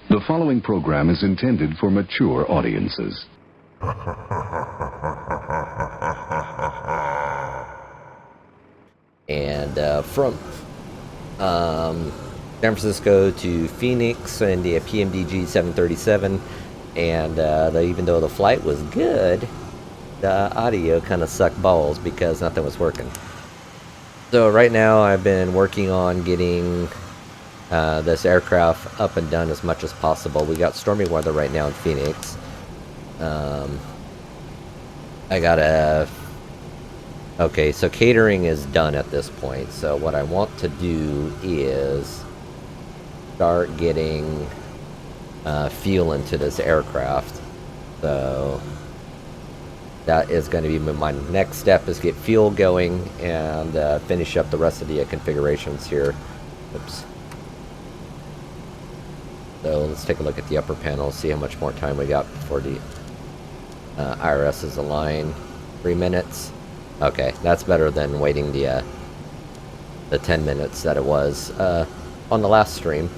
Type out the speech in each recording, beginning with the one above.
The following program is intended for mature audiences. And from San Francisco to Phoenix in the PMDG 737, and even though the flight was good, the audio kind of sucked balls because nothing was working. So right now I've been working on getting this aircraft up and done as much as possible. We got stormy weather right now in Phoenix. Okay, so catering is done at this point. So what I want to do is start getting fuel into this aircraft. So that is going to be my next step, is get fuel going and finish up the rest of the configurations here. Oops. So let's take a look at the upper panel, see how much more time we got before the IRS is aligned. 3 minutes. Okay, that's better than waiting the 10 minutes that it was on the last stream.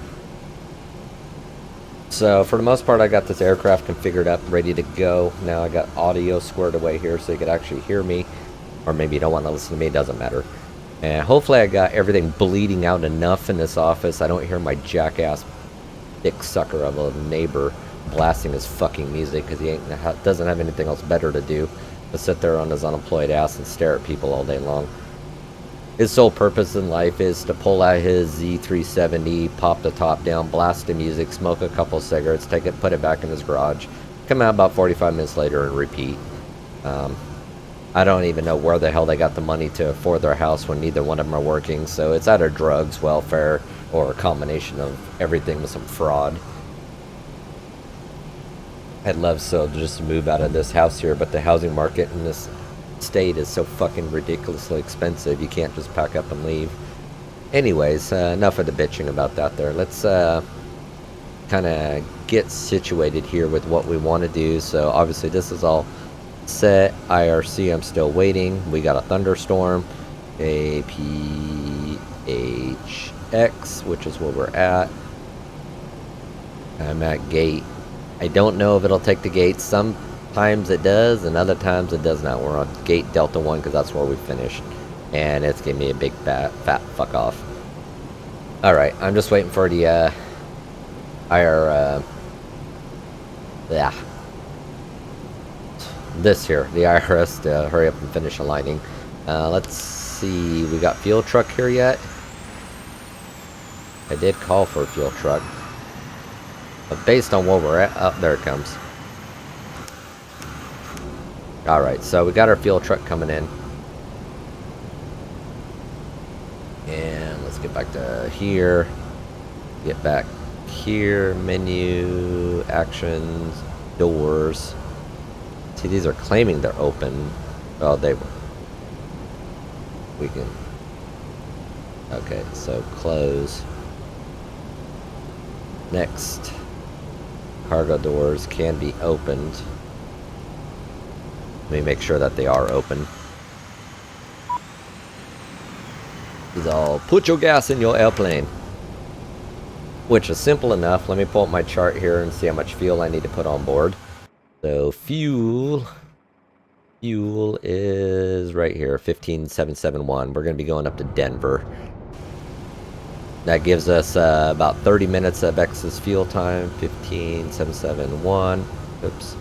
So for the most part, I got this aircraft configured up, ready to go. Now I got audio squared away here so you could actually hear me, or maybe you don't want to listen to me, it doesn't matter. And hopefully I got everything bleeding out enough in this office. I don't hear my jackass dick sucker of a neighbor blasting his fucking music because he doesn't have anything else better to do but sit there on his unemployed ass and stare at people all day long. His sole purpose in life is to pull out his Z370, pop the top down, blast the music, smoke a couple cigarettes, take it, put it back in his garage, come out about 45 minutes later and repeat. I don't even know where the hell they got the money to afford their house when neither one of them are working, so it's either drugs, welfare, or a combination of everything with some fraud. I'd love so just to move out of this house here, but the housing market in this state is so fucking ridiculously expensive, you can't just pack up and leave. Anyways, enough of the bitching about that there. Let's kind of get situated here with what we want to do. So obviously this is all set. IRC, I'm still waiting. We got a thunderstorm. KPHX, which is where we're at. I'm at gate. I don't know if it'll take the gate. Sometimes it does, and other times it does not. We're on gate Delta 1 because that's where we finished. And it's giving me a big fat fuck off. Alright, I'm just waiting for the this here, the IRS, to hurry up and finish aligning. Let's see, we got fuel truck here yet? I did call for a fuel truck. But based on where we're at, oh, there it comes. Alright, so we got our fuel truck coming in. And let's get back to here. Get back here. Menu, actions, doors. See, these are claiming they're open. Oh, they were. We can. Okay, so close. Next. Cargo doors can be opened. Let me make sure that they are open. Is all, put your gas in your airplane. Which is simple enough. Let me pull up my chart here and see how much fuel I need to put on board. So fuel is right here, 15771. We're going to be going up to Denver. That gives us about 30 minutes of excess fuel time. 15771. Oops.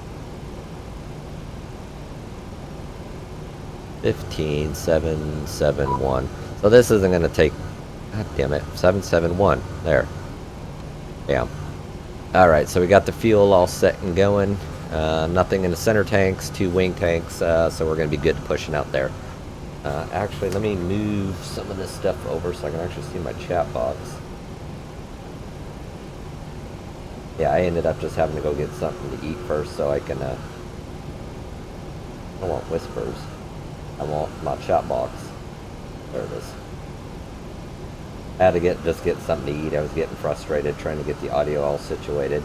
15771. So this isn't going to take. God damn it. 771. There. Bam. Alright, so we got the fuel all set and going. Nothing in the center tanks, 2 wing tanks, so we're going to be good pushing out there. Actually, let me move some of this stuff over so I can actually see my chat box. Yeah, I ended up just having to go get something to eat first so I can, I don't want whispers. I want my chat box. There it is. I had to just get something to eat. I was getting frustrated trying to get the audio all situated.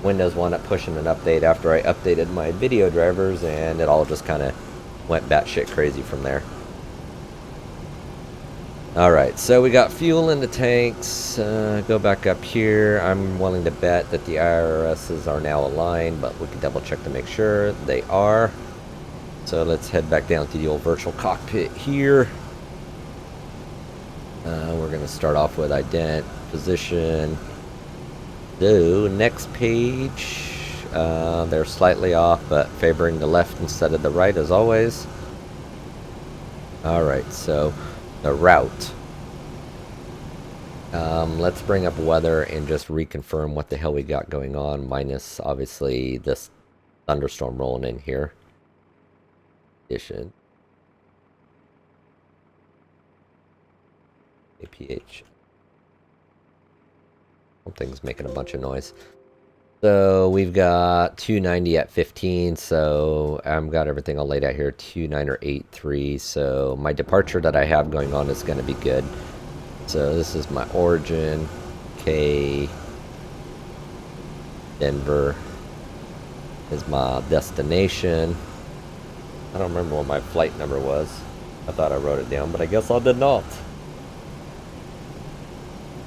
Windows wound up pushing an update after I updated my video drivers, and it all just kind of went batshit crazy from there. Alright, so we got fuel in the tanks. Go back up here. I'm willing to bet that the IRSs are now aligned, but we can double check to make sure they are. So let's head back down to the old virtual cockpit here. We're going to start off with ident, position. So, next page. They're slightly off, but favoring the left instead of the right as always. Alright, so the route. Let's bring up weather and just reconfirm what the hell we got going on, minus obviously this thunderstorm rolling in here. KPH. Something's making a bunch of noise. So we've got 290 at 15, so I've got everything all laid out here, 2983, so my departure that I have going on is going to be good. So this is my origin, K, Denver is my destination. I don't remember what my flight number was. I thought I wrote it down, but I guess I did not.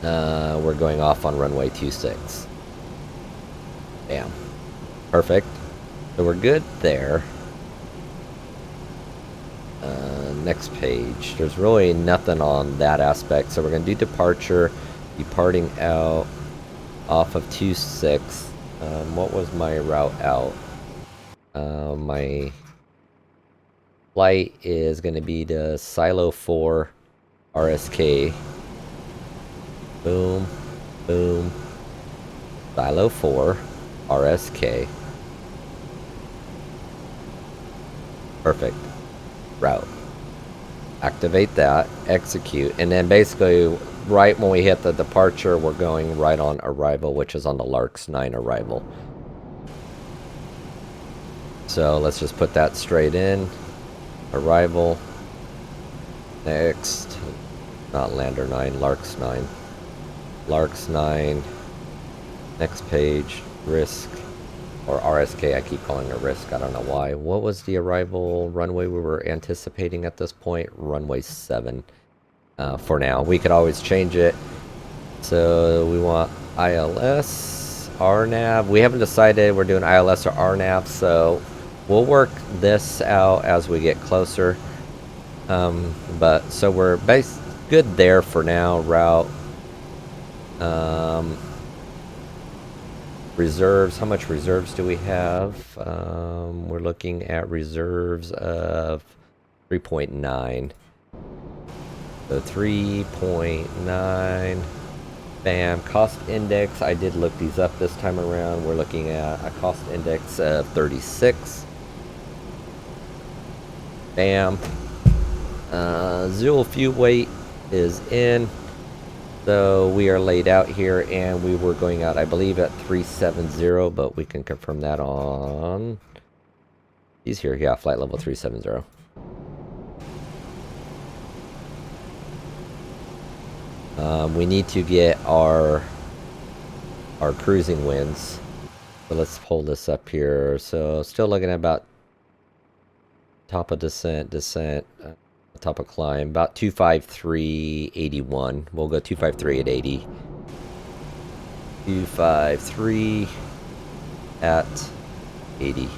We're going off on runway 26. Bam. Perfect. So we're good there. Next page. There's really nothing on that aspect. So we're going to do departure. Departing out off of 26. What was my route out? My flight is going to be to Silo 4 RSK. Boom. Boom. Silo 4 RSK. Perfect. Route. Activate that. Execute. And then basically, right when we hit the departure, we're going right on arrival, which is on the Larks 9 arrival. So let's just put that straight in. Arrival. Next. Not Lander 9, Larks 9. Larks 9. Next page. Risk. Or RSK, I keep calling it risk. I don't know why. What was the arrival runway we were anticipating at this point? Runway 7. For now. We could always change it. So we want ILS, RNAV. We haven't decided we're doing ILS or RNAV, so we'll work this out as we get closer. But so we're good there for now. Route. Reserves. How much reserves do we have? We're looking at reserves of 3.9. So 3.9. Bam. Cost index. I did look these up this time around. We're looking at a cost index of 36. Bam. Zero fuel weight is in. So we are laid out here, and we were going out, I believe, at 370, but we can confirm that on... He's here, yeah, flight level 370. We need to get our cruising winds. So let's pull this up here. So still looking at about top of descent, top of climb, about 253.81. We'll go 253 at 80. 253 at 80.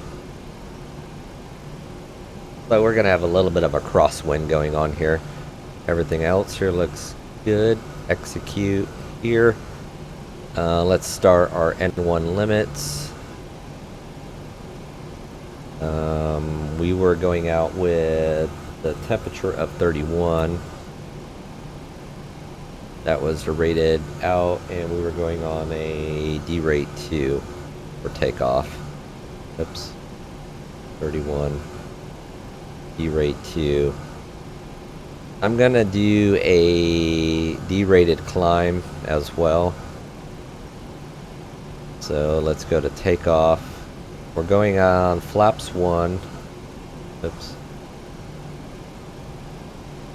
So we're gonna have a little bit of a crosswind going on here. Everything else here looks good. Execute here. Let's start our N1 limits. We were going out with the temperature of 31. That was rated out, and we were going on a D rate 2 for takeoff. Oops. 31. D rate 2. I'm gonna do a D-rated climb as well. So let's go to takeoff. We're going on flaps 1. Oops.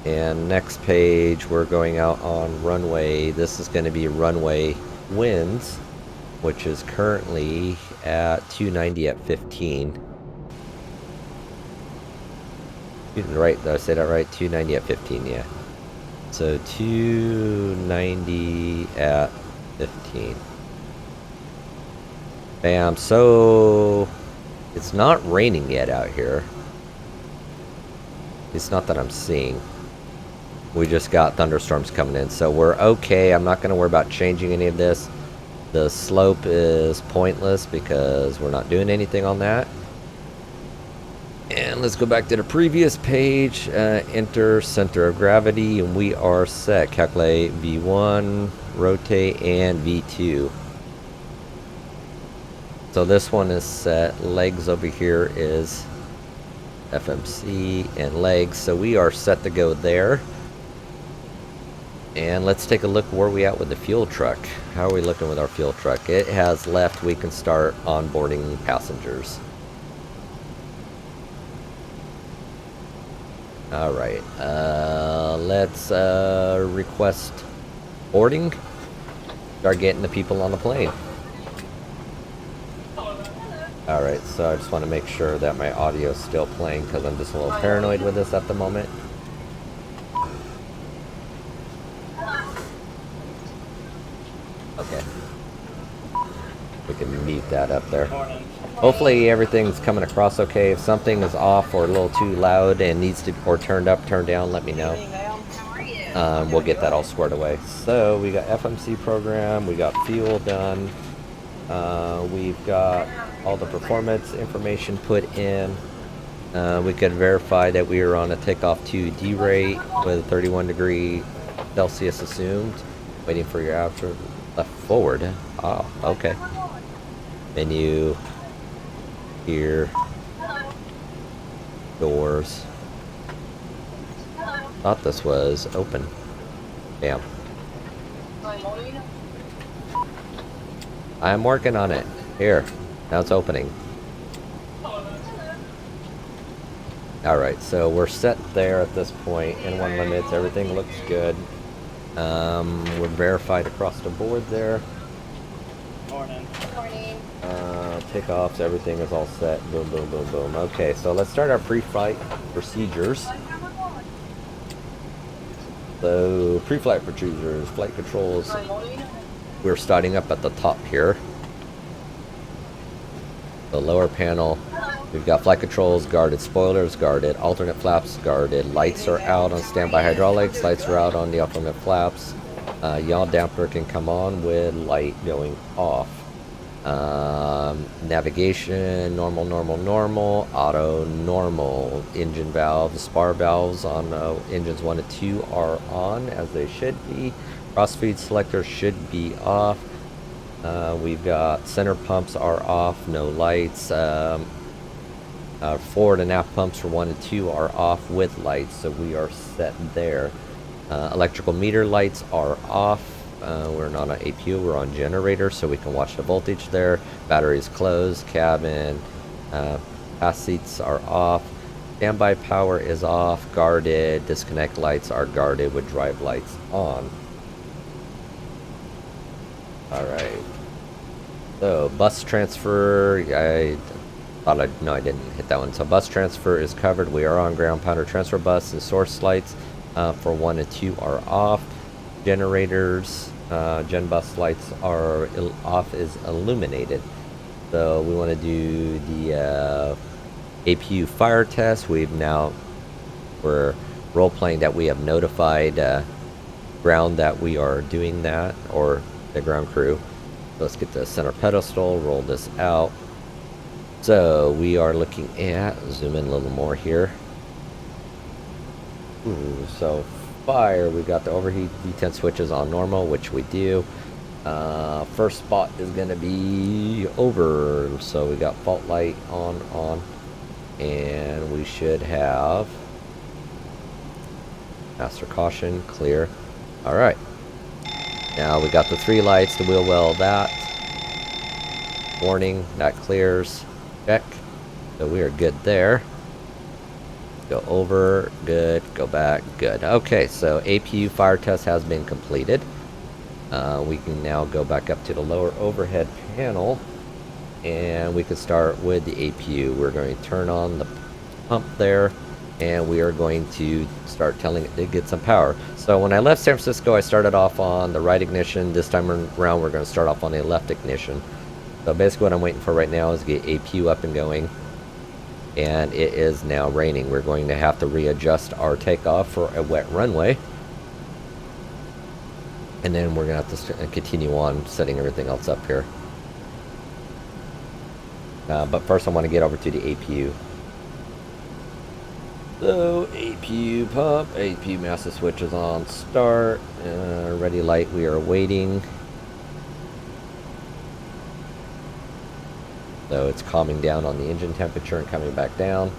And next page, we're going out on runway. This is going to be runway winds, which is currently at 290 at 15. Right, did I say that right? 290 at 15, yeah. So 290 at 15. Bam. So it's not raining yet out here. It's not that I'm seeing. We just got thunderstorms coming in, so we're okay. I'm not going to worry about changing any of this. The slope is pointless because we're not doing anything on that. And let's go back to the previous page. Enter center of gravity, and we are set. Calculate V1, rotate, and V2. So this one is set. Legs over here is FMC and legs. So we are set to go there. And let's take a look where we at with the fuel truck. How are we looking with our fuel truck? It has left. We can start onboarding passengers. All right. Let's request boarding. Start getting the people on the plane. All right. So I just want to make sure that my audio is still playing because I'm just a little paranoid with this at the moment. Okay. We can mute that up there. Hopefully everything's coming across okay. If something is off or a little too loud and needs to, or turned up, turned down, let me know. We'll get that all squared away. So we got FMC program, we got fuel done. We've got all the performance information put in. We could verify that we are on a takeoff to D rate with 31 degree Celsius assumed. Waiting for your after left forward. Oh, okay. Menu. Here. Doors. Thought this was open. Damn. I'm working on it. Here. Now it's opening. Alright, so we're set there at this point. N1 limits, everything looks good. We're verified across the board there. Morning. Takeoffs, everything is all set. Boom, boom, boom, boom. Okay, so let's start our pre-flight procedures. So, pre-flight procedures, flight controls. We're starting up at the top here. The lower panel, we've got flight controls guarded, spoilers guarded, alternate flaps guarded, lights are out on standby hydraulics, lights are out on the alternate flaps. Yaw damper can come on with light going off. Navigation, normal, normal, normal, auto, normal. Engine valves, spar valves on engines 1 and 2 are on as they should be. Crossfeed selector should be off. We've got center pumps are off, no lights. Forward and aft pumps for 1 and 2 are off with lights, so we are set there. Electrical meter lights are off. We're not on APU, we're on generator, so we can watch the voltage there. Batteries closed, cabin, pass seats are off. Standby power is off, guarded. Disconnect lights are guarded with drive lights on. Alright. So, bus transfer, I didn't hit that one. So, bus transfer is covered. We are on ground pounder transfer bus. The source lights for 1 and 2 are off. Generators, gen bus lights are off, is illuminated. So, we want to do the APU fire test. We're role playing that we have notified ground that we are doing that, or the ground crew. So let's get the center pedestal, roll this out. So we are looking at, zoom in a little more here. So fire, we got the overheat detent switches on normal, which we do. First spot is going to be over. So we got fault light on. And we should have master caution, clear. All right. Now we got the 3 lights, the wheel well, that. Warning, that clears. Check. So we are good there. Go over, good. Go back, good. Okay, so APU fire test has been completed. We can now go back up to the lower overhead panel. And we can start with the APU. We're going to turn on the pump there. and we are going to start telling it to get some power. So when I left San Francisco, I started off on the right ignition. This time around, we're going to start off on the left ignition. So basically what I'm waiting for right now is to get APU up and going. And it is now raining. We're going to have to readjust our takeoff for a wet runway. And then we're going to have to continue on setting everything else up here. But first I want to get over to the APU. So APU pump, APU master switch is on start. Ready light, we are waiting. So it's calming down on the engine temperature and coming back down.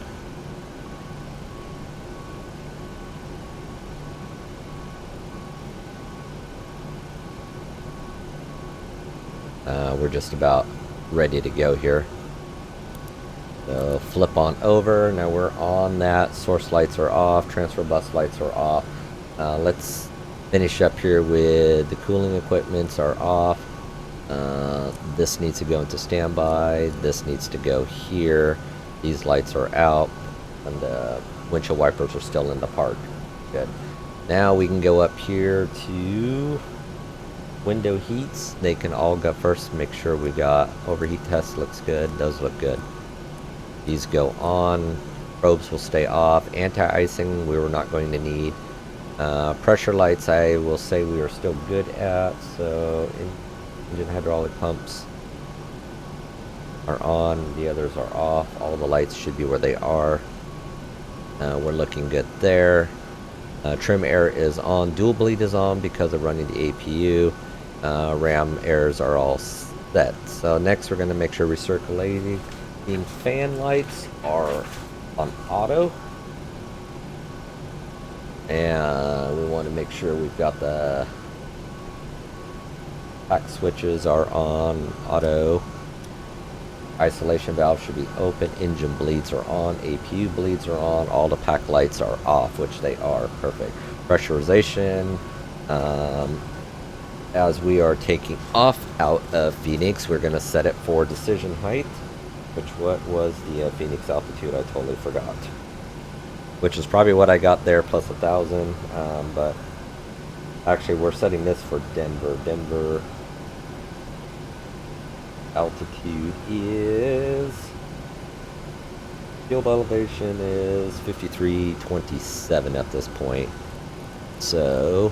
We're just about ready to go here. So flip on over. Now we're on that. Source lights are off. Transfer bus lights are off. Let's finish up here with the cooling equipments are off. This needs to go into standby. This needs to go here. These lights are out. And the windshield wipers are still in the park. Good. Now we can go up here to window heats. They can all go first. Make sure we got overheat test. Looks good. Those look good. These go on. Probes will stay off. Anti-icing we were not going to need. Pressure lights I will say we are still good at. So engine hydraulic pumps are on. The others are off. All the lights should be where they are. We're looking good there. Trim air is on. Dual bleed is on because of running the APU. Ram airs are all set. So next we're going to make sure recirculating fan lights are on auto. And we want to make sure we've got the pack switches are on auto. Isolation valve should be open. Engine bleeds are on. APU bleeds are on. All the pack lights are off, which they are. Perfect. Pressurization. As we are taking off out of Phoenix, we're going to set it for decision height. What was the Phoenix altitude? I totally forgot. Which is probably what I got there plus 1,000. But actually, we're setting this for Denver. Denver altitude is, field elevation is 5327 at this point. So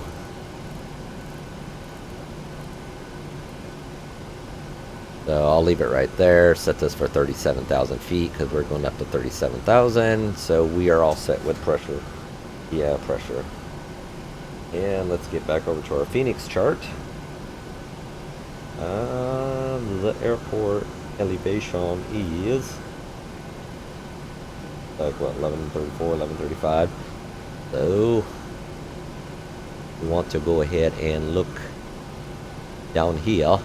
I'll leave it right there. Set this for 37,000 feet because we're going up to 37,000. So we are all set with pressure. Yeah, pressure. And let's get back over to our Phoenix chart. The airport elevation is like what, 1134, 1135. So we want to go ahead and look down here.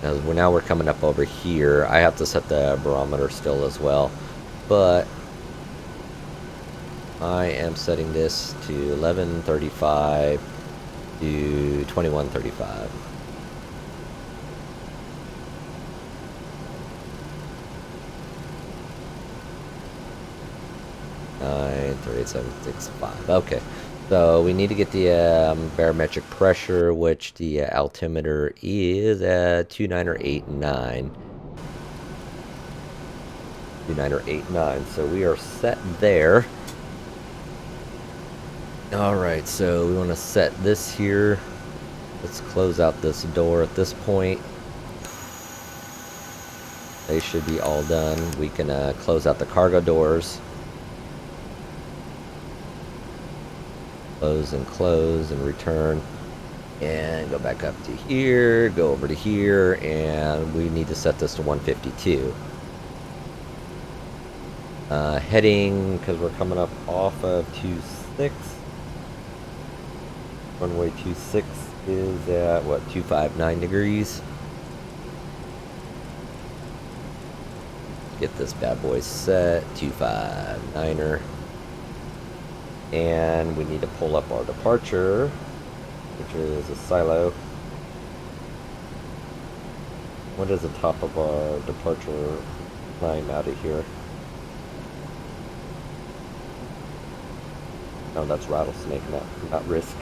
As we're coming up over here. I have to set the barometer still as well, but I am setting this to 1135 to 2135. 938.765. Okay, so we need to get the barometric pressure, which the altimeter is at 2989. 2989. So we are set there. Alright, so we want to set this here. Let's close out this door at this point. They should be all done. We can close out the cargo doors. Close and return. And go back up to here. Go over to here. And we need to set this to 152. Heading, because we're coming up off of 26. Runway 26 is at, what, 259 degrees. Get this bad boy set, 259er. And we need to pull up our departure, which is a silo. What is the top of our departure line out of here? No, that's rattlesnake, not risk.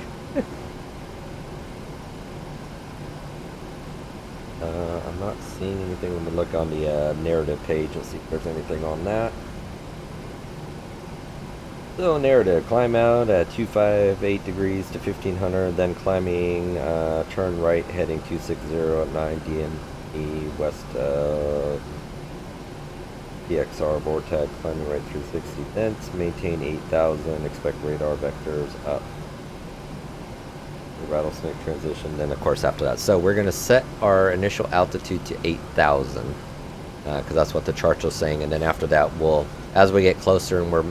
I'm not seeing anything. Let me look on the narrative page and see if there's anything on that. So narrative, climb out at 258 degrees to 1500, then climbing, turn right heading 260 at 9 DME west PXR vortex, climbing right 360 thence, maintain 8000, expect radar vectors up. The rattlesnake transition, then of course after that. So we're going to set our initial altitude to 8000 because that's what the chart was saying, and then after that we'll, as we get closer and we're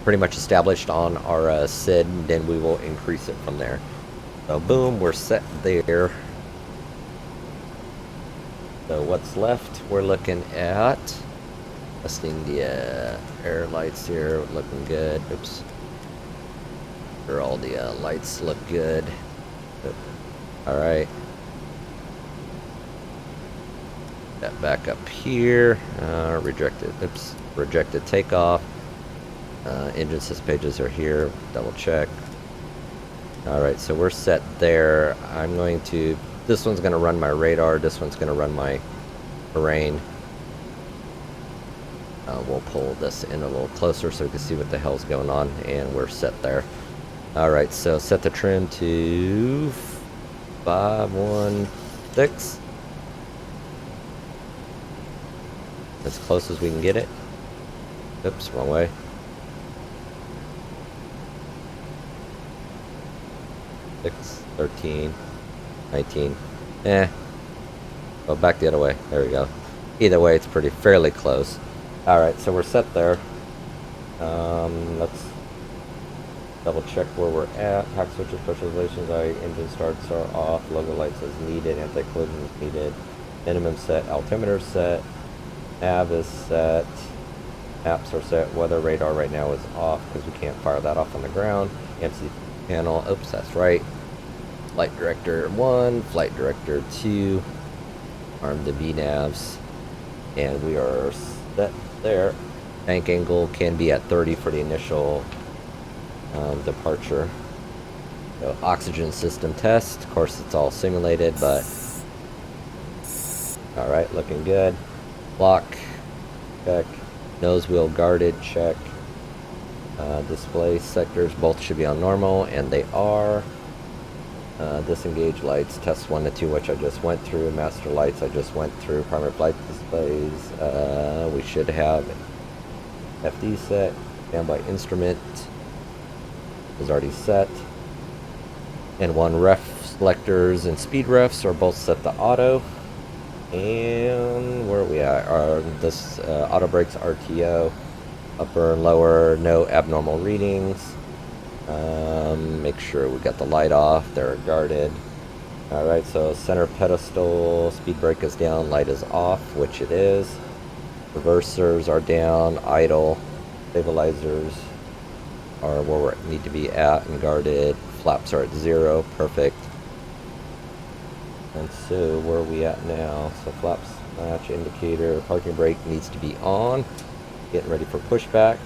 pretty much established on our SID, then we will increase it from there. So boom, we're set there. So what's left, we're looking at testing the air lights here, looking good. Oops. Sure, all the lights look good. All right. That back up here. Rejected takeoff. Engine assist pages are here. Double check. All right, so we're set there. I'm going to. This one's going to run my radar. This one's going to run my terrain. We'll pull this in a little closer so we can see what the hell's going on, and we're set there. All right, so set the trim to 516. As close as we can get it. Oops, wrong way. 13, 19. Go back the other way. There we go. Either way, it's fairly close. All right, so we're set there. Let's double check where we're at. Hack switches, specializations, engine starts are off, logo lights as needed, anti-collision is needed, minimum set, altimeter set, nav is set, apps are set, weather radar right now is off because we can't fire that off on the ground, MC panel, oops, that's right, flight director 1, flight director 2, arm the VNavs, and we are set there. Tank angle can be at 30 for the initial departure. So oxygen system test, of course it's all simulated, but all right, looking good. Block check, nose wheel guarded check, display sectors both should be on normal, and they are. Disengage lights, test 1 to 2, which I just went through. Master lights I just went through. Primary flight displays, we should have FD set. Standby instrument is already set, and 1 ref selectors and speed refs are both set to auto. And where are we at? This auto brakes RTO, upper and lower, no abnormal readings. Make sure we got the light off, they're guarded. Alright, so center pedestal, speed brake is down, light is off, which it is. Reversers are down, idle. Stabilizers are where we need to be at and guarded. Flaps are at 0, perfect. And so where are we at now? So flaps match, indicator, parking brake needs to be on. Getting ready for pushback.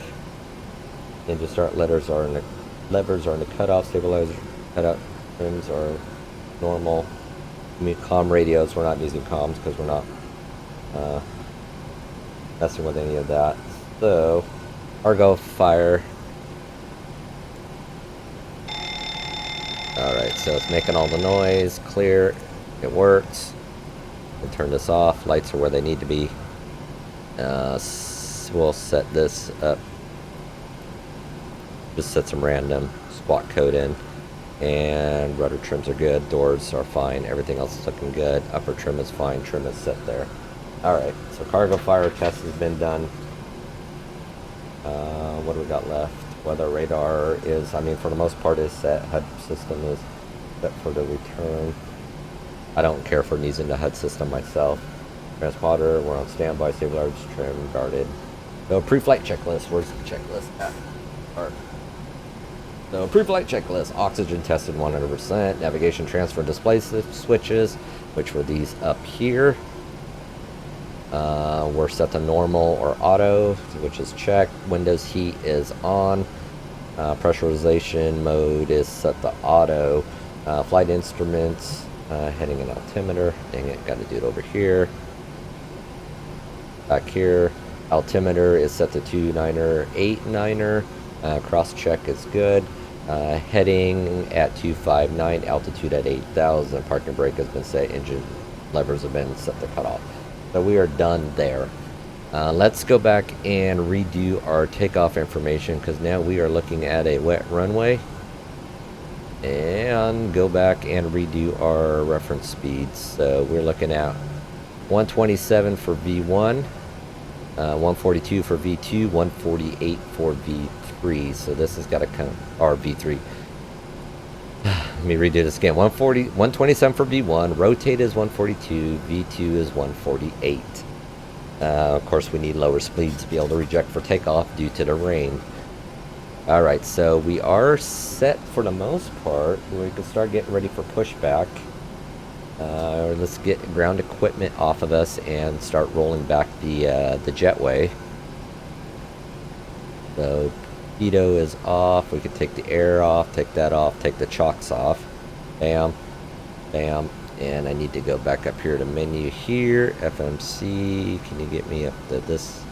Engine start levers are in the cutoff. Stabilizer cutout trims are normal. Comm radios, we're not using comms because we're not messing with any of that. So Argo fire. Alright, so it's making all the noise, clear, it works. We'll turn this off, lights are where they need to be. We'll set this up. Just set some random squawk code in. And rudder trims are good, doors are fine, everything else is looking good. Upper trim is fine, trim is set there. Alright, so cargo fire test has been done. What do we got left? Weather radar is, I mean, for the most part is set. HUD system is set for the return. I don't care for using the HUD system myself. Transponder, we're on standby, stabilizers, trim, guarded. So pre-flight checklist, where's the checklist at? So pre-flight checklist, oxygen tested 100%, navigation transfer display switches, which were these up here. We're set to normal or auto, which is checked. Windows heat is on. Pressurization mode is set to auto. Flight instruments, heading and altimeter. Dang it, got to do it over here. Back here, altimeter is set to 29er, 89er. Cross check is good. Heading at 259, altitude at 8,000. Parking brake has been set. Engine levers have been set to cut off. So we are done there. Let's go back and redo our takeoff information, because now we are looking at a wet runway. And go back and redo our reference speeds. So we're looking at 127 for V1, 142 for V2, 148 for V3. So this has got to come, or V3. Let me redo this again. 127 for V1, rotate is 142, V2 is 148. Of course, we need lower speeds to be able to reject for takeoff due to the rain. Alright, so we are set for the most part. We can start getting ready for pushback. Let's get ground equipment off of us and start rolling back the jetway. So, pitot is off. We can take the air off, take that off, take the chocks off. Bam, bam. And I need to go back up here to menu here. FMC, can you get me up to this?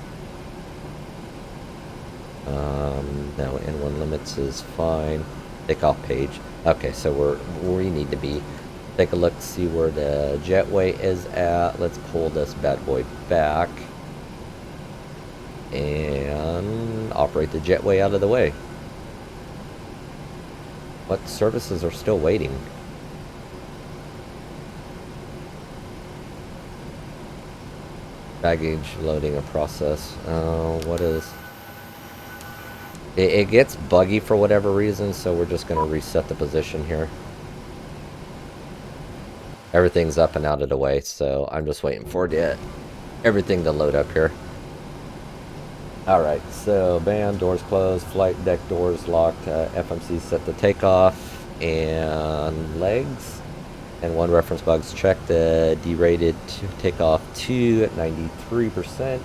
No, N1 limits is fine. Takeoff page. Okay, so we're where we need to be. Take a look, see where the jetway is at. Let's pull this bad boy back and operate the jetway out of the way. What services are still waiting? Baggage loading a process. What is... It gets buggy for whatever reason, so we're just going to reset the position here. Everything's up and out of the way, so I'm just waiting for everything to load up here. Alright, so bam, doors closed, flight deck doors locked, FMC set to takeoff, and legs. And one reference bug's checked, derated to takeoff 2 at 93%.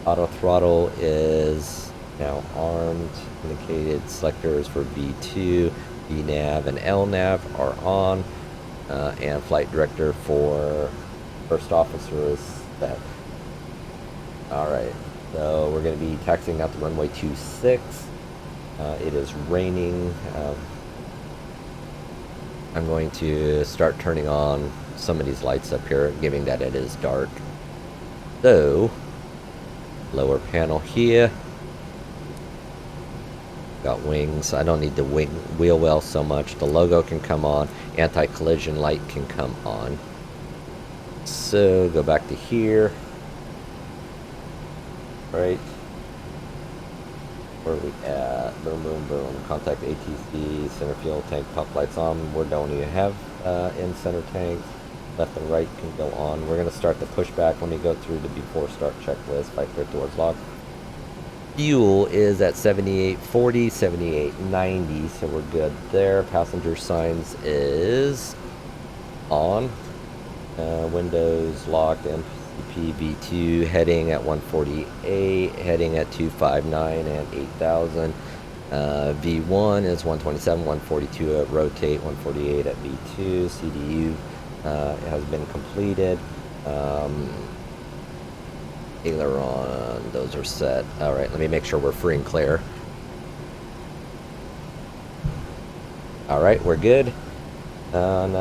Auto throttle is now armed. Indicated selectors for V2, VNAV, and LNAV are on. And flight director for first officer is set. Alright, so we're going to be taxiing out the runway 26. It is raining. I'm going to start turning on some of these lights up here, given that it is dark. So, lower panel here. Got wings. I don't need the wheel well so much. The logo can come on. Anti-collision light can come on. So, go back to here. Right. Where are we at? Boom, boom, boom. Contact ATC. Center fuel tank. Pop lights on. We don't even have in center tanks. Left and right can go on. We're going to start the pushback. Let me go through the before start checklist. Flight brake doors locked. Fuel is at 78.40, 78.90, so we're good there. Passenger signs is on. Windows locked. MCP V2 heading at 148, heading at 259 and 8,000. V1 is 127, 142 at rotate, 148 at V2. CDU has been completed. Aileron, those are set. Alright, let me make sure we're free and clear. Alright, we're good. And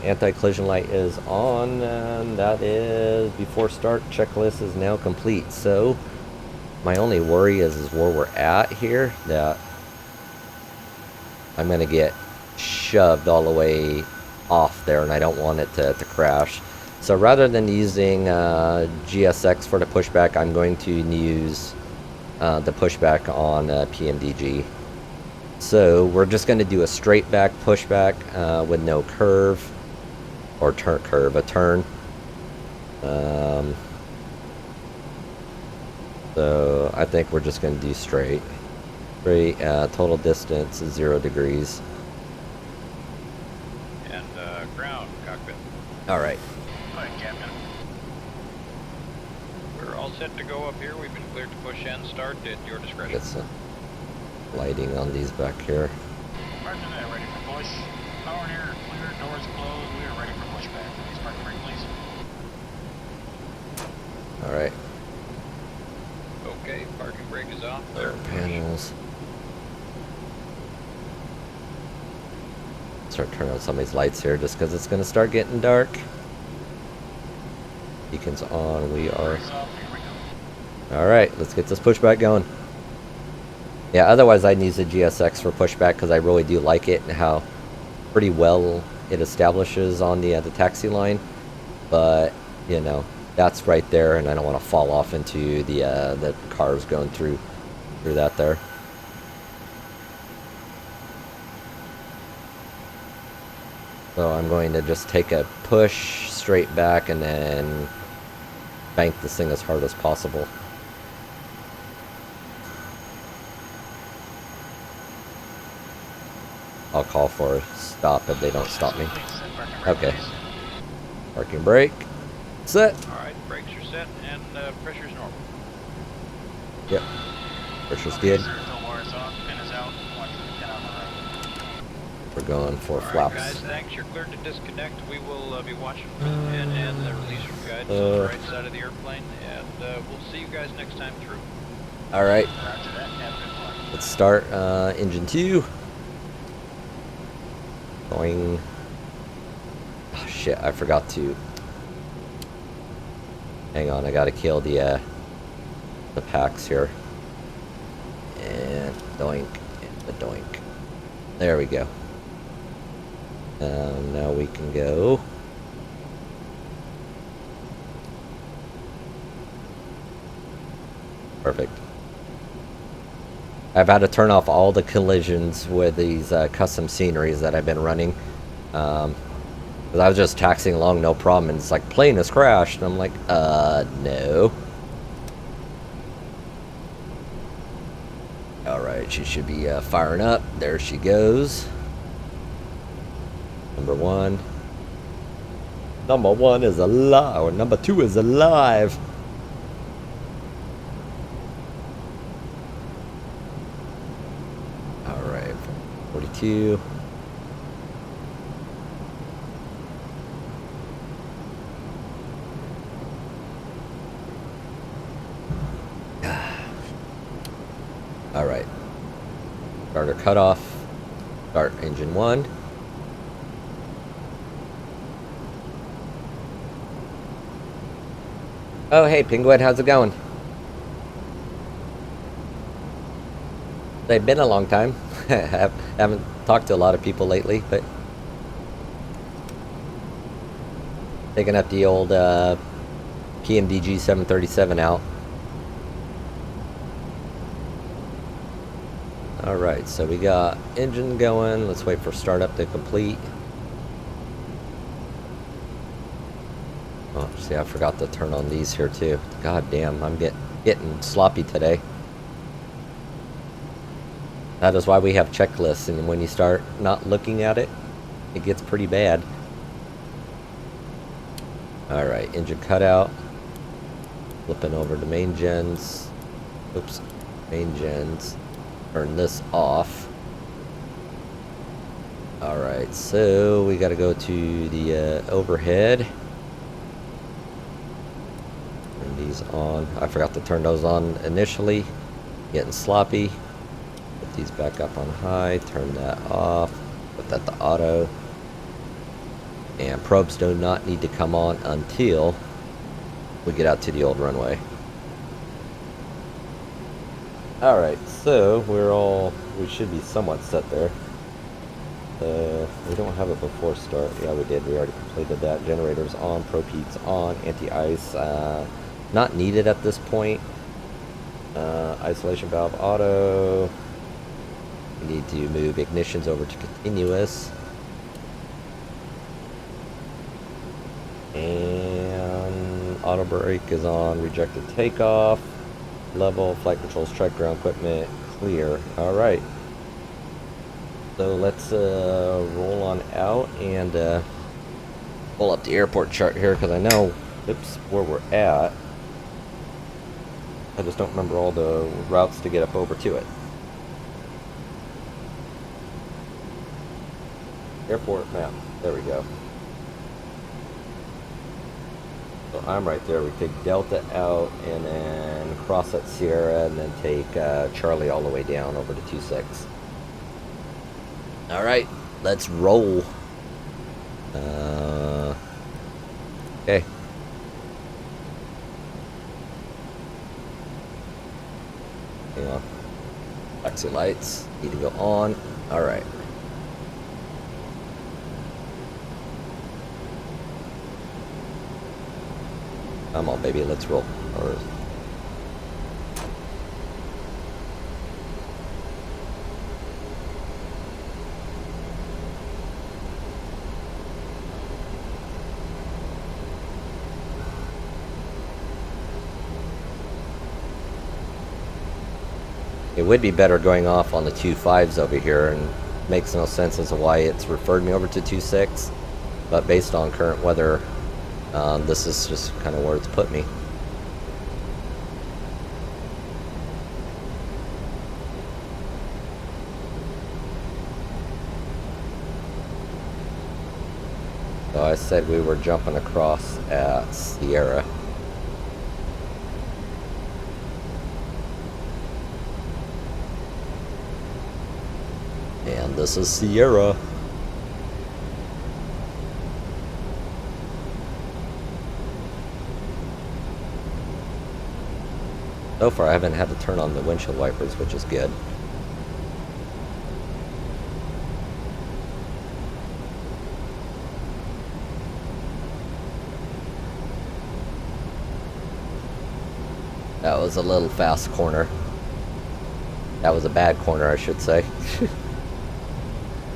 anti-collision light is on, and that is before start. Checklist is now complete. So my only worry is where we're at here, that I'm going to get shoved all the way off there, and I don't want it to crash. So rather than using GSX for the pushback, I'm going to use the pushback on PMDG. So we're just going to do a straight back pushback with no curve, or a turn. So I think we're just going to do straight. Total distance is 0 degrees. And ground cockpit. All right. Hi, Captain. We're all set to go up here. We've been cleared to push and start at your discretion. Yes, sir. Lighting on these back here. Roger that, ready for push. Power and air clear, doors closed. We are ready for pushback. Please park and brake, please. Alright. Okay, parking brake is off. There are panels. Start turning on some of these lights here just because it's going to start getting dark. Beacons on. We are. Alright, let's get this pushback going. Yeah, otherwise I'd use the GSX for pushback because I really do like it and how pretty well it establishes on the taxi line. But, you know, that's right there, and I don't want to fall off into the cars going through that there. So I'm going to just take a push straight back and then bank this thing as hard as possible. I'll call for a stop if they don't stop me. Okay. Parking brake. Set. Alright, brakes are set and pressure's normal. Yep. Pressure's good. We're going for flaps. Guys, thanks. You're cleared to disconnect. We will be watching for the pin and the release from guidance on the right side of the airplane, and we'll see you guys next time through. Alright. Let's start engine 2. Going. Oh shit, I forgot to. Hang on, I gotta kill the packs here. And doink, and the doink. There we go. Now we can go. Perfect. I've had to turn off all the collisions with these custom sceneries that I've been running. Because I was just taxiing along, no problem, and it's like, plane has crashed. And I'm like, no. Alright, she should be firing up. There she goes. Number 1. Number 1 is alive. Or number 2 is alive. Alright, 42. Alright. Starter cutoff. Start engine 1. Oh, hey, Penguin, how's it going? It's been a long time. I haven't talked to a lot of people lately, but taking up the old PMDG 737 out. Alright, so we got engine going. Let's wait for startup to complete. Oh, see, I forgot to turn on these here too. God damn, I'm getting sloppy today. That is why we have checklists, and when you start not looking at it, it gets pretty bad. Alright, engine cutout. Flipping over to main gens. Oops, main gens. Turn this off. Alright, so we gotta go to the overhead. Turn these on. I forgot to turn those on initially. Getting sloppy. Put these back up on high. Turn that off. Put that to auto. And probes do not need to come on until we get out to the old runway. Alright, so we should be somewhat set there. We don't have it before start. Yeah, we did. We already completed that. Generators on, propeats on, anti-ice not needed at this point. Isolation valve auto. We need to move ignitions over to continuous. And auto brake is on, rejected takeoff. Level, flight controls, check, ground equipment, clear. Alright. So let's roll on out and pull up the airport chart here because I know, oops, where we're at. I just don't remember all the routes to get up over to it. Airport map. There we go. So I'm right there. We take Delta out and then cross at Sierra and then take Charlie all the way down over to 26. All right, let's roll. Okay. Hang on. Taxi lights need to go on. All right. Come on, baby, let's roll. It would be better going off on the 2.5s over here, and makes no sense as to why it's referred me over to 2.6, but based on current weather, this is just kind of where it's put me. So I said we were jumping across at Sierra. And this is Sierra. So far I haven't had to turn on the windshield wipers, which is good. That was a little fast corner. That was a bad corner, I should say.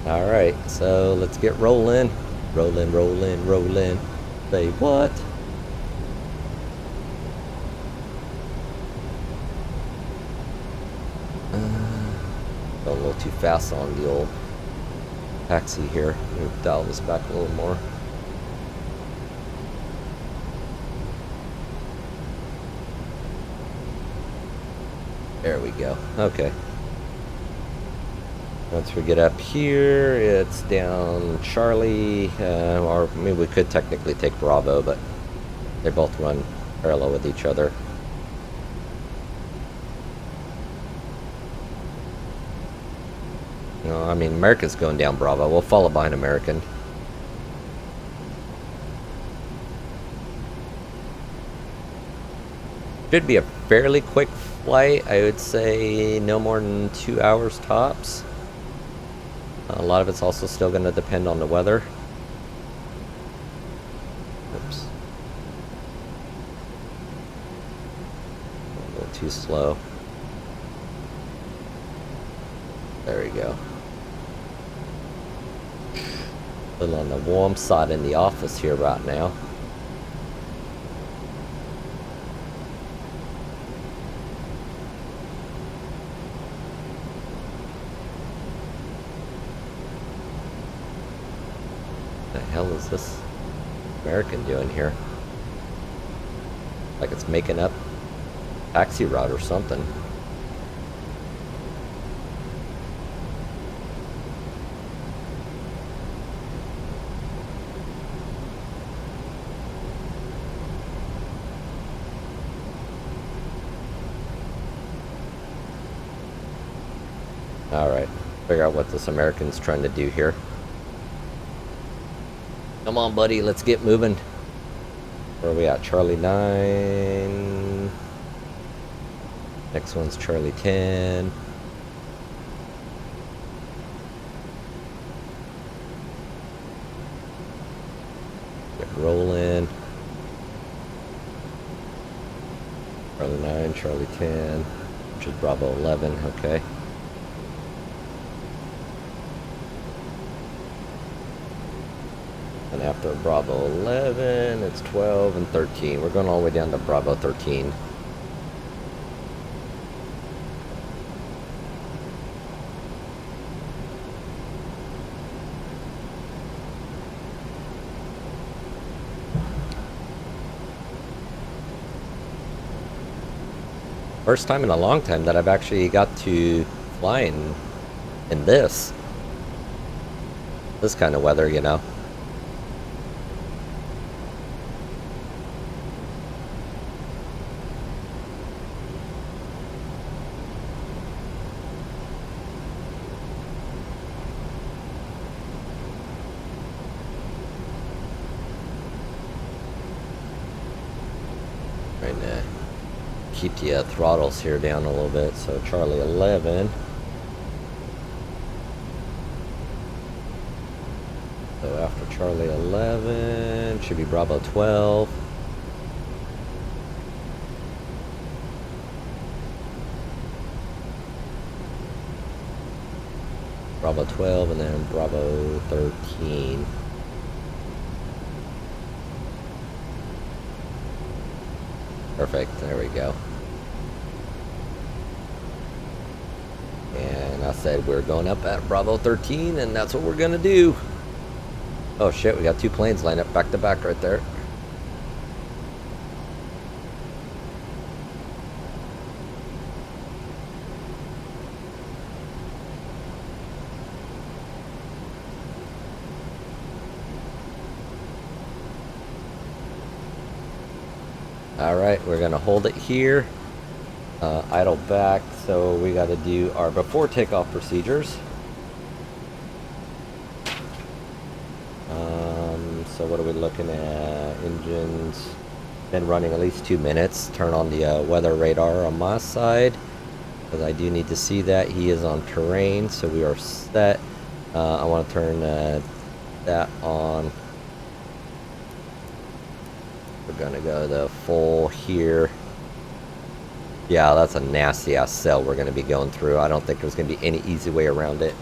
Alright, so let's get rolling. Rolling, rolling, rolling. Say what? Going a little too fast on the old taxi here. Move dial this back a little more. There we go. Okay. Once we get up here, it's down Charlie, or I mean, we could technically take Bravo, but they both run parallel with each other. No, I mean, American's going down Bravo. We'll follow behind American. Should be a fairly quick flight. I would say no more than 2 hours tops. A lot of it's also still going to depend on the weather. Oops. A little too slow. There we go. A little on the warm side in the office here right now. What the hell is this American doing here? Like it's making up taxi route or something. Alright, figure out what this American's trying to do here. Come on, buddy, let's get moving. Where are we at? Charlie 9. Next one's Charlie 10. Get rolling. Charlie 9, Charlie 10, which is Bravo 11, okay. And after Bravo 11, it's 12 and 13. We're going all the way down to Bravo 13. First time in a long time that I've actually got to fly in this. This kind of weather, you know. Trying to keep the throttles here down a little bit. So Charlie 11. So after Charlie 11, should be Bravo 12. Bravo 12 and then Bravo 13. Perfect, there we go. And I said we're going up at Bravo 13 and that's what we're gonna do. Oh shit, we got two planes lined up back to back right there. Alright, we're gonna hold it here. Idle back, so we gotta do our before takeoff procedures. So what are we looking at? Engines been running at least 2 minutes. Turn on the weather radar on my side, because I do need to see that. He is on terrain, so we are set. I want to turn that on. We're gonna go the full here. Yeah, that's a nasty ass cell we're gonna be going through. I don't think there's gonna be any easy way around it.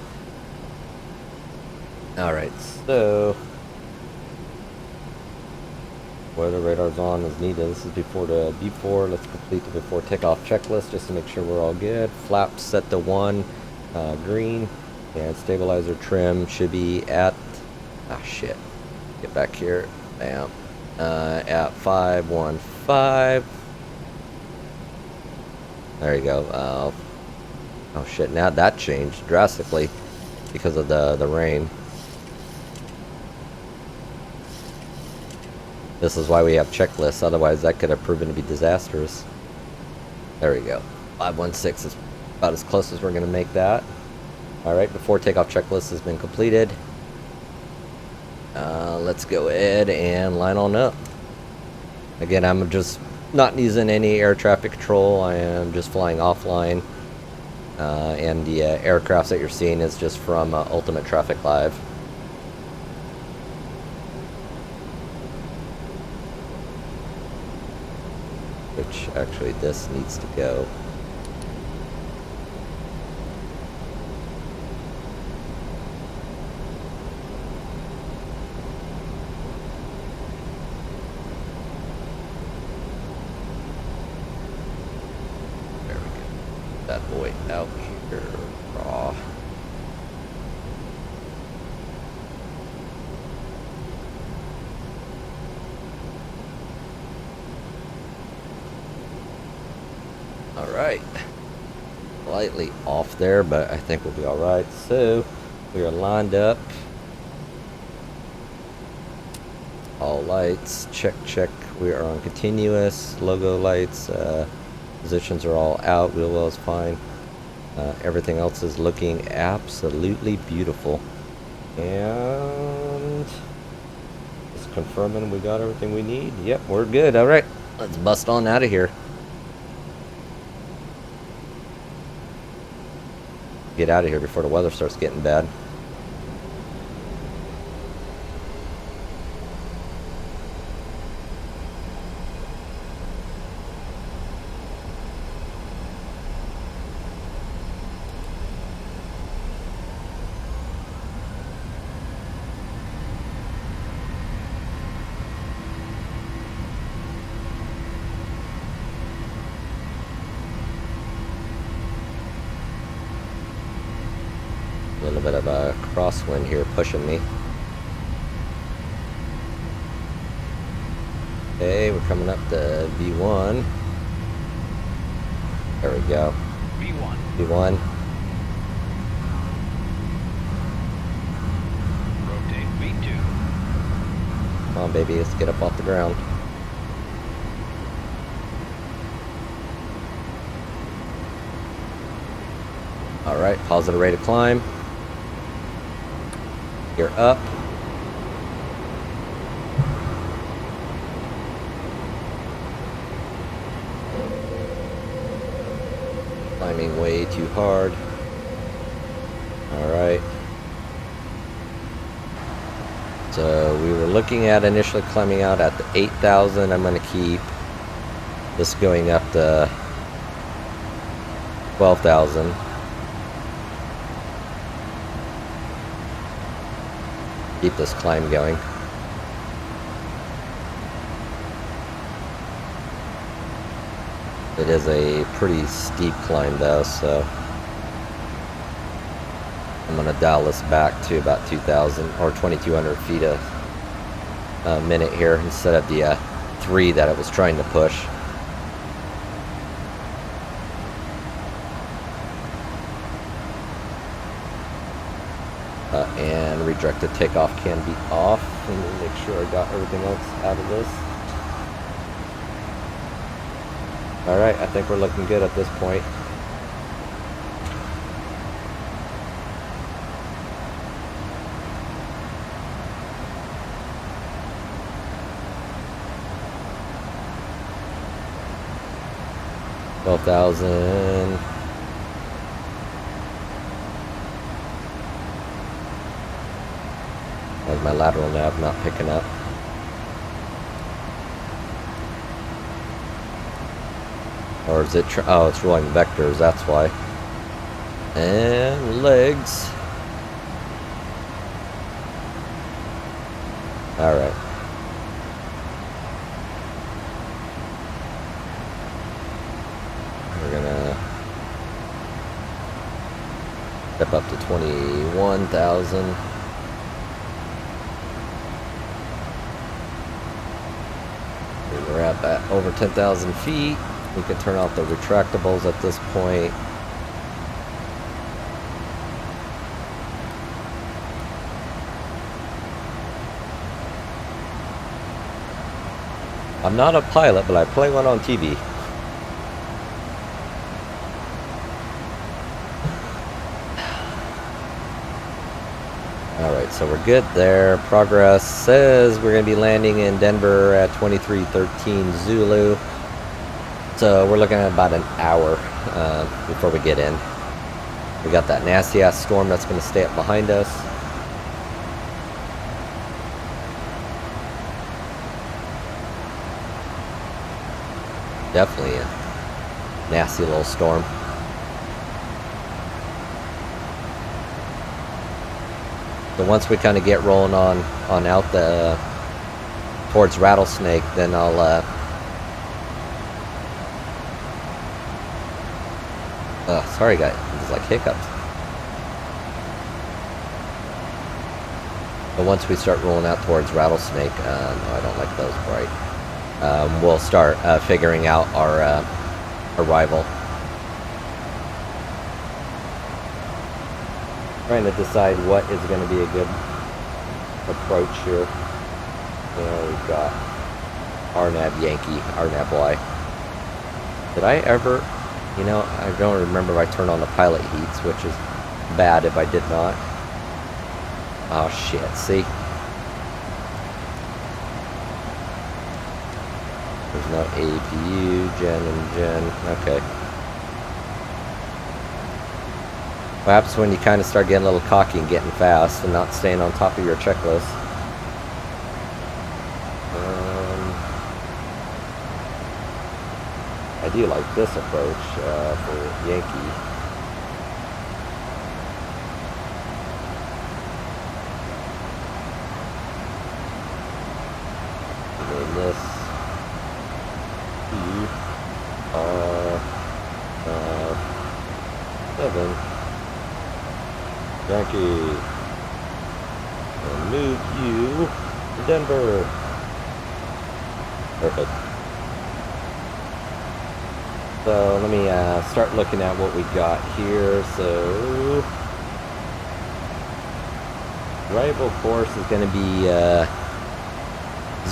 Alright, so weather radar's on as needed. This is before the B4. Let's complete the before takeoff checklist just to make sure we're all good. Flaps set to 1, green, and stabilizer trim should be at, shit, get back here, bam, at 515. There you go. Oh shit, now that changed drastically because of the rain. This is why we have checklists, otherwise that could have proven to be disastrous. There we go. 516 is about as close as we're going to make that. Alright, before takeoff checklist has been completed. Let's go ahead and line on up. Again, I'm just not using any air traffic control. I am just flying offline. And the aircrafts that you're seeing is just from Ultimate Traffic Live. Which actually this needs to go. There we go. That boy out here. Raw. Alright, slightly off there, but I think we'll be alright. So, we are lined up. All lights, check, check. We are on continuous. Logo lights, positions are all out. Wheel well is fine. Everything else is looking absolutely beautiful. And just confirming we got everything we need. Yep, we're good. Alright, let's bust on out of here. Get out of here before the weather starts getting bad. A little bit of a crosswind here pushing me. Okay, we're coming up to V1. There we go. V1. V1. Roger. Come on, baby, let's get up off the ground. Alright, positive rate of climb. You're up. Climbing way too hard. Alright. So we were looking at initially climbing out at the 8,000. I'm going to keep this going up to 12,000. Keep this climb going. It is a pretty steep climb though, so I'm going to dial this back to about 2,000 or 2,200 feet a minute here instead of the 3 that it was trying to push. And redirected takeoff can be off. Let me make sure I got everything else out of this. Alright, I think we're looking good at this point. $12,000. That's my lateral nav not picking up. Or is it? Oh, it's rolling vectors. That's why. And legs. All right. We're gonna step up to 21,000. We're at that over 10,000 feet. We can turn off the retractables at this point. I'm not a pilot, but I play one on TV. Alright, so we're good there. Progress says we're going to be landing in Denver at 2313 Zulu. So we're looking at about an hour before we get in. We got that nasty ass storm that's going to stay up behind us. Definitely a nasty little storm. So once we kind of get rolling on out towards Rattlesnake, then I'll sorry guys, it's like hiccups. But once we start rolling out towards Rattlesnake, no, I don't like those bright. We'll start figuring out our arrival. Trying to decide what is going to be a good approach here. You know, we've got RNAV Yankee, RNAV Y. Did I ever, you know, I don't remember if I turned on the pilot heats, which is bad if I did not. Oh shit, see? There's no APU, gen and gen, okay. What happens when you kind of start getting a little cocky and getting fast and not staying on top of your checklist? I do like this approach for Yankee. And then this E-R-7 Yankee, and move you to Denver. Perfect. So let me start looking at what we got here. So arrival course is going to be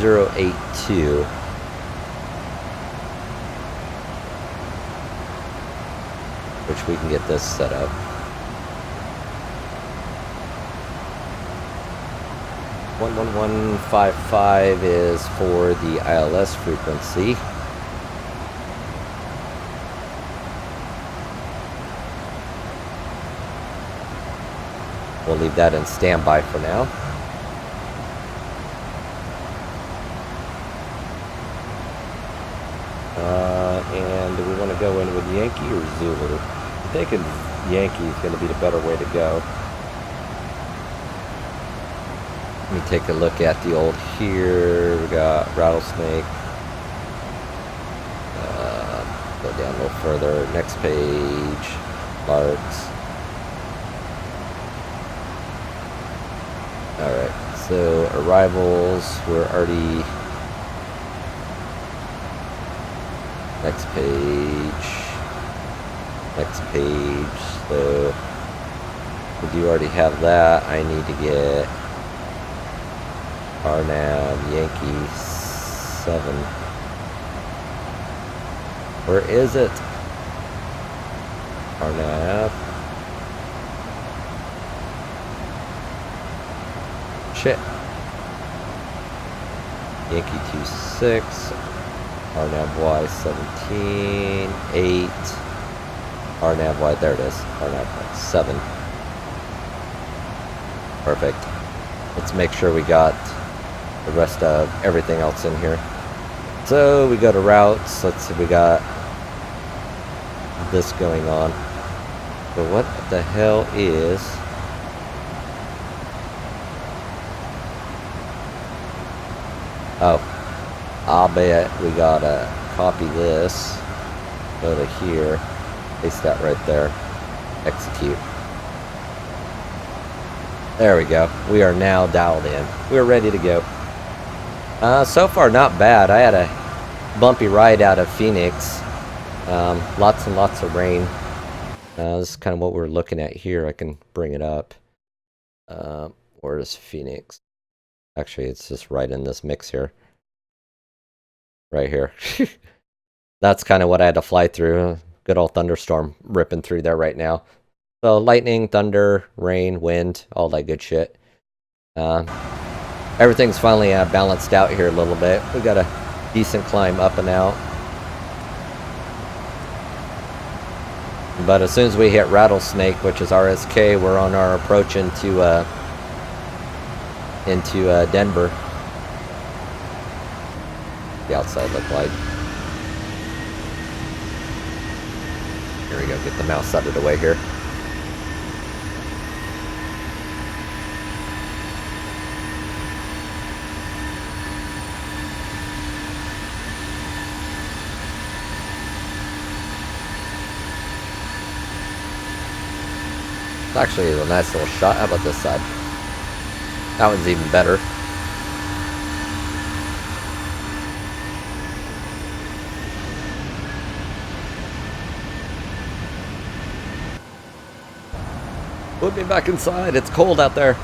082. Which we can get this set up. 11155 is for the ILS frequency. We'll leave that in standby for now. And do we want to go in with Yankee or Zulu? I'm thinking Yankee is going to be the better way to go. Let me take a look at the old here. We got Rattlesnake. Go down a little further. Next page. Larks. Alright, so arrivals, we're already... Next page. Next page. So, we do already have that. I need to get RNAV Yankee 7. Where is it? RNAV. Shit. Yankee 26. RNAV Y 17. 8. RNAV Y, there it is. RNAV Y 7. Perfect. Let's make sure we got the rest of everything else in here. So we go to routes. Let's see, we got this going on. So what the hell is... Oh, I'll bet we gotta copy this, go to here, paste that right there, execute. There we go. We are now dialed in. We're ready to go. So far, not bad. I had a bumpy ride out of Phoenix. Lots and lots of rain. This is kind of what we're looking at here. I can bring it up. Where is Phoenix? Actually, it's just right in this mix here. Right here. That's kind of what I had to fly through. Good old thunderstorm ripping through there right now. So lightning, thunder, rain, wind, all that good shit. Everything's finally balanced out here a little bit. We got a decent climb up and out. But as soon as we hit Rattlesnake, which is RSK, we're on our approach into Denver. The outside look like. Here we go, get the mouse out of the way here. It's actually a nice little shot. How about this side? That one's even better. Put me back inside. It's cold out there.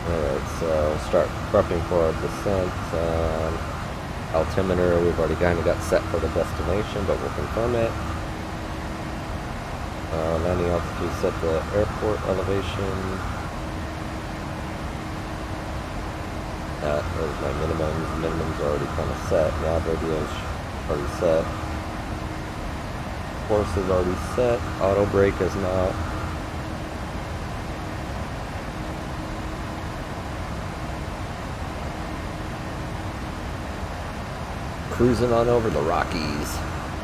Alright, so start prepping for our descent. Altimeter, we've already kind of got set for the destination, but we'll confirm it. Landing altitude set to airport elevation. That is my minimums. Minimums are already kind of set. Nav radio's already set. Course is already set. Auto brake is not. Cruising on over the Rockies.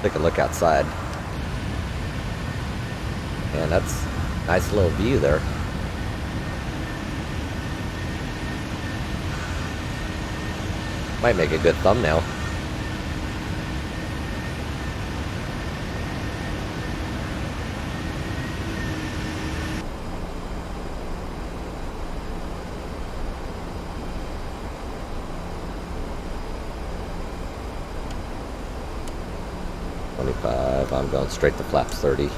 Take a look outside. Man, that's a nice little view there. Might make a good thumbnail. I'm going straight to flaps 30.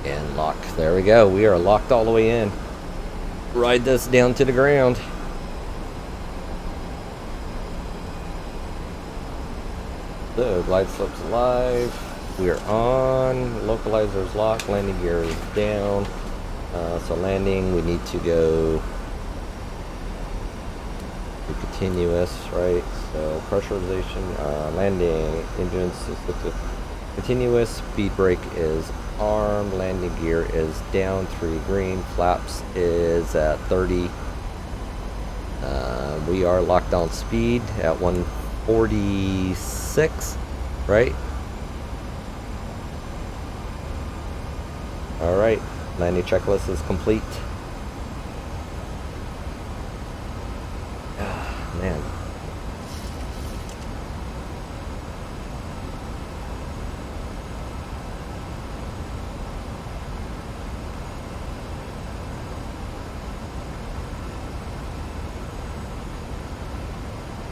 And lock. There we go. We are locked all the way in. Ride this down to the ground. So, glide slope's alive. We are on. Localizer's locked. Landing gear is down. So landing, we need to go to continuous, right? So pressurization, landing, engines, continuous. Speed brake is armed. Landing gear is down. 3 green. Flaps is at 30. We are locked on speed at 146, right? All right. Landing checklist is complete. Man.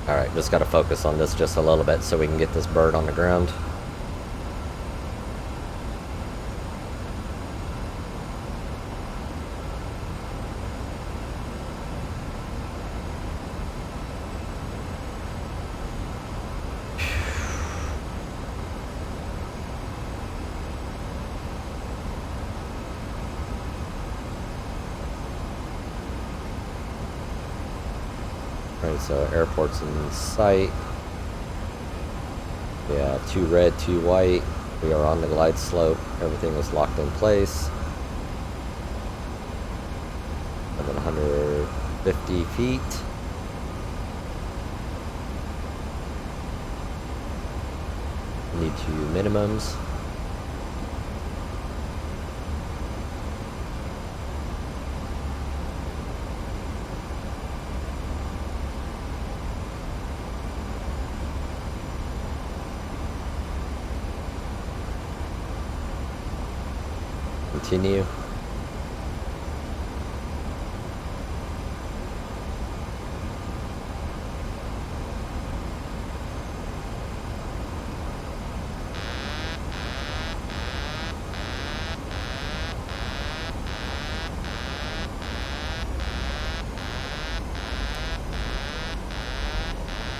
Alright, just got to focus on this just a little bit so we can get this bird on the ground. Alright, so airport's in sight. Yeah, 2 red, 2 white. We are on the glide slope. Everything is locked in place. 750 feet. Need 2 minimums. Continue.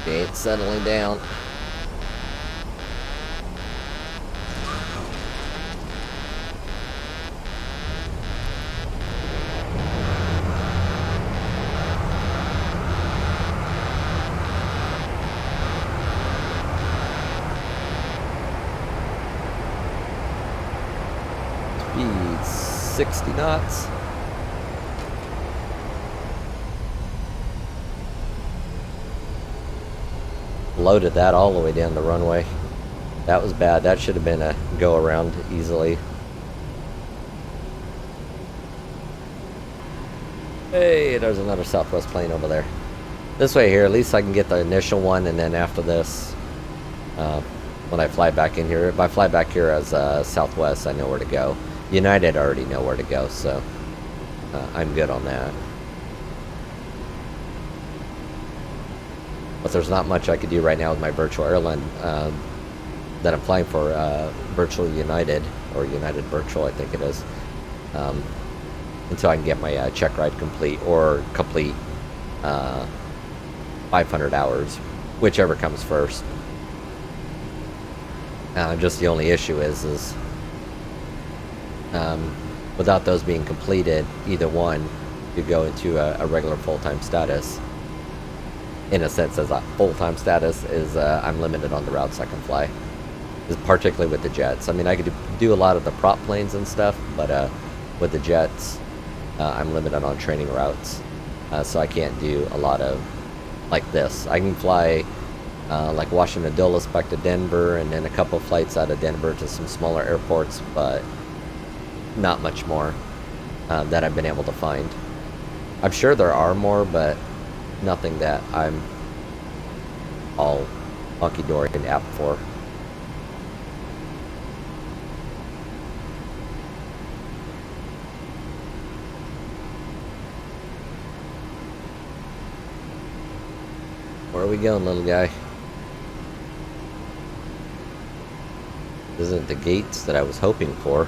Okay, it's settling down. Speed 60 knots. Loaded that all the way down the runway. That was bad. That should have been a go around easily. Hey, there's another Southwest plane over there. This way here, at least I can get the initial one, and then after this, when I fly back in here, if I fly back here as Southwest, I know where to go. United, I already know where to go, so I'm good on that. But there's not much I could do right now with my virtual airline that I'm flying for, Virtual United, or United Virtual, I think it is, until I can get my check ride complete, or complete 500 hours, whichever comes first. Just the only issue is without those being completed, either one could go into a regular full-time status. In a sense, as a full-time status is I'm limited on the routes I can fly, particularly with the jets. I mean, I could do a lot of the prop planes and stuff, but with the jets, I'm limited on training routes, so I can't do a lot of like this. I can fly like Washington Dulles back to Denver, and then a couple flights out of Denver to some smaller airports, but not much more that I've been able to find. I'm sure there are more, but nothing that I'm all hunky-dory and apt for. Where are we going, little guy? This isn't the gates that I was hoping for.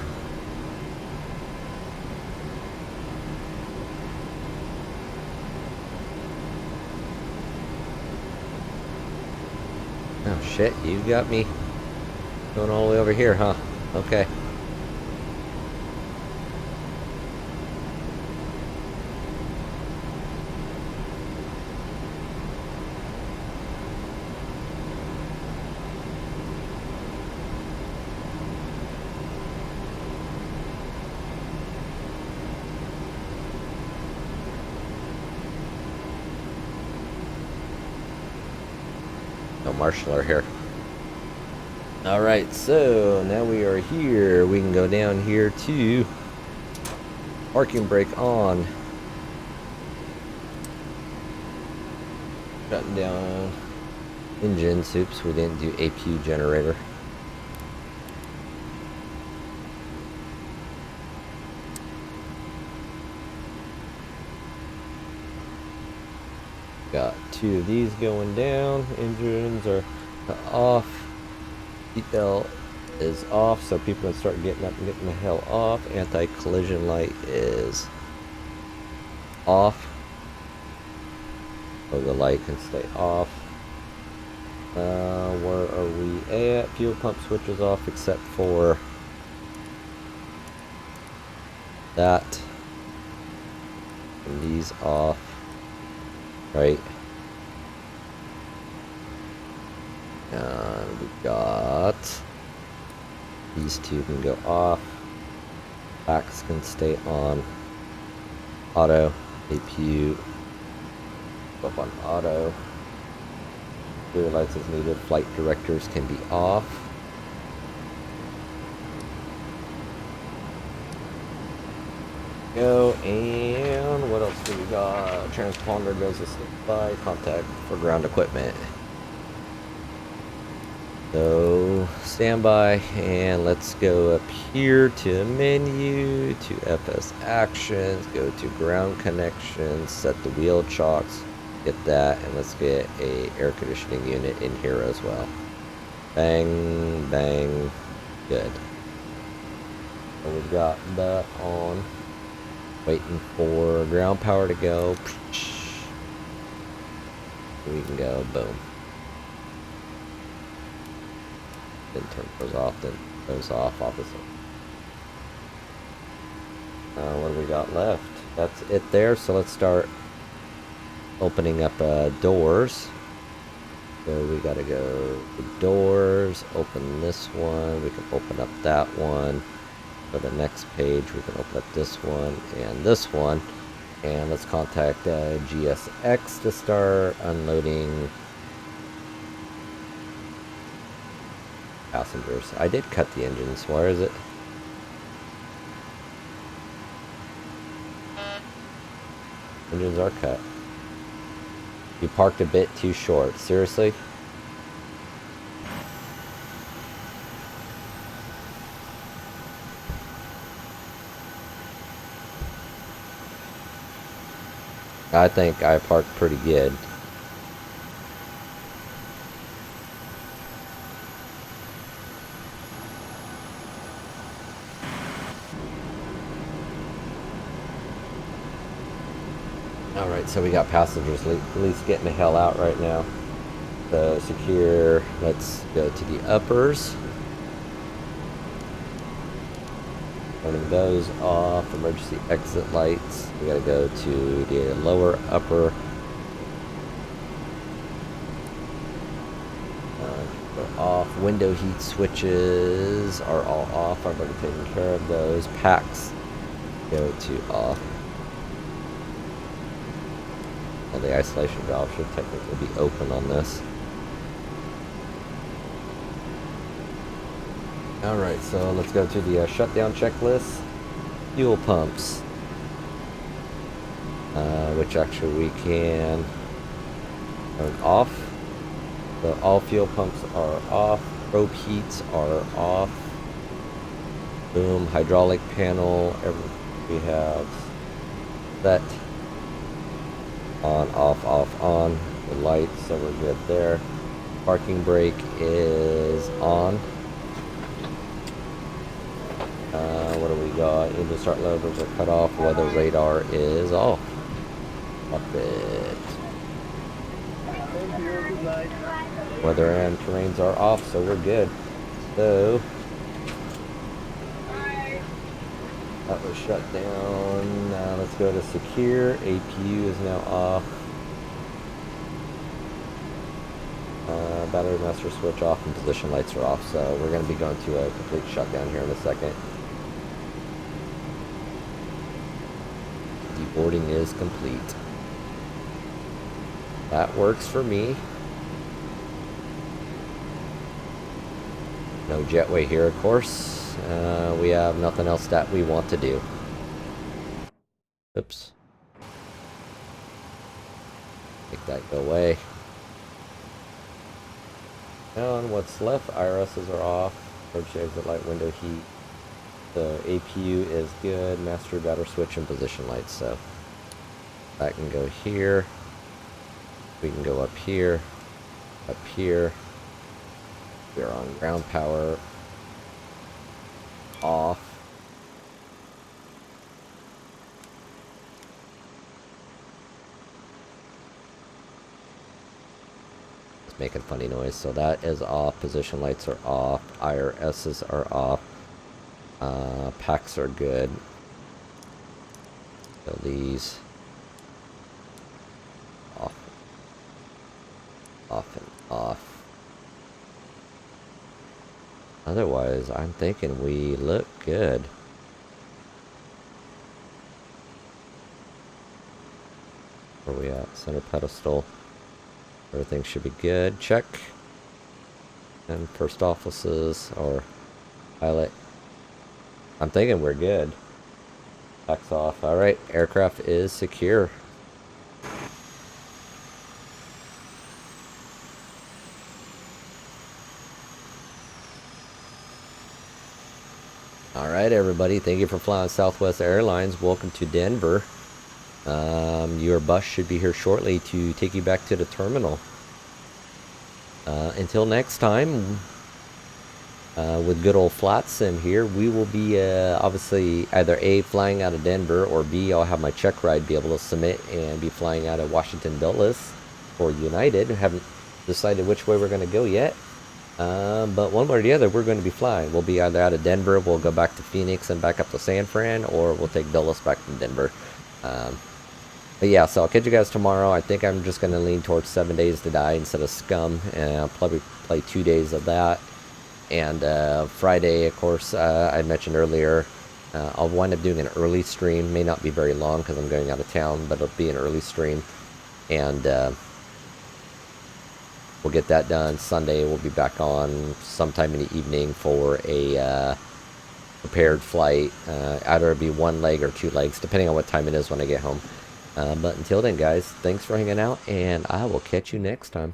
shit, you got me going all the way over here, huh? Okay. No marshaller here. Alright, so now we are here. We can go down here to parking brake on. Shutting down engines. Oops, we didn't do APU generator. Got 2 of these going down. Engines are off. Seatbelt is off, so people can start getting up and getting the hell off. Anti-collision light is off, so the light can stay off. Where are we at? Fuel pump switch is off except for that. And these off. Right. And we got these 2 can go off. Backs can stay on. Auto. APU. Up on auto. Clear lights as needed. Flight directors can be off. Go, and what else do we got? Transponder goes to standby. Contact for ground equipment. So standby, and let's go up here to menu, to FS actions, go to ground connections, set the wheel chocks, get that, and let's get a air conditioning unit in here as well. Bang, bang, good. So we've got that on. Waiting for ground power to go. We can go, boom. Then turn those off, then those off, obviously. What do we got left? That's it there, so let's start opening up doors. So we gotta go to doors, open this one, we can open up that one. For the next page, we can open up this one and this one. And let's contact GSX to start unloading passengers. I did cut the engines. Where is it? Engines are cut. You parked a bit too short. Seriously? I think I parked pretty good. Alright, so we got passengers at least getting the hell out right now. So secure, let's go to the uppers. Turning those off, emergency exit lights. We gotta go to the lower upper. Off. Window heat switches are all off. I've already taken care of those. Packs go to off. And the isolation valve should technically be open on this. Alright, so let's go to the shutdown checklist. Fuel pumps. Which actually we can turn off. So all fuel pumps are off. Probe heats are off. Boom. Hydraulic panel. We have set. On, off, off, on. The lights, so we're good there. Parking brake is on. What do we got? Engine start loaders are cut off. Weather radar is off. Up it. Weather and terrains are off, so we're good. So that was shut down. Now let's go to secure. APU is now off. Battery master switch off and position lights are off, so we're going to be going to a complete shutdown here in a second. Deboarding is complete. That works for me. No jetway here, of course. We have nothing else that we want to do. Oops. Make that go away. And what's left, IRSs are off. Emergency exit light, window heat. The APU is good. Master battery switch and position lights. So that can go here. We can go up here. Up here. We're on ground power. Off. Making funny noise, so that is off. Position lights are off. IRSs are off. Packs are good. So these off, off and off. Otherwise, I'm thinking we look good. Where we at? Center pedestal. Everything should be good. Check. And first offices or pilot. I'm thinking we're good. Packs off. Alright, aircraft is secure. Alright everybody, thank you for flying Southwest Airlines. Welcome to Denver. Your bus should be here shortly to take you back to the terminal. Until next time, with good old flight sim here, we will be obviously either A, flying out of Denver, or B, I'll have my check ride be able to submit and be flying out of Washington Dulles or United. Haven't decided which way we're going to go yet. But one way or the other, we're going to be flying. We'll be either out of Denver, we'll go back to Phoenix and back up to San Fran, or we'll take Dulles back to Denver. But yeah, so I'll catch you guys tomorrow. I think I'm just going to lean towards 7 days to die instead of Scum. And I'll probably play 2 days of that. And Friday, of course, I mentioned earlier, I'll wind up doing an early stream. May not be very long because I'm going out of town, but it'll be an early stream. And we'll get that done. Sunday, we'll be back on sometime in the evening for a prepared flight. Either it'll be 1 leg or 2 legs, depending on what time it is when I get home. But until then, guys, thanks for hanging out, and I will catch you next time.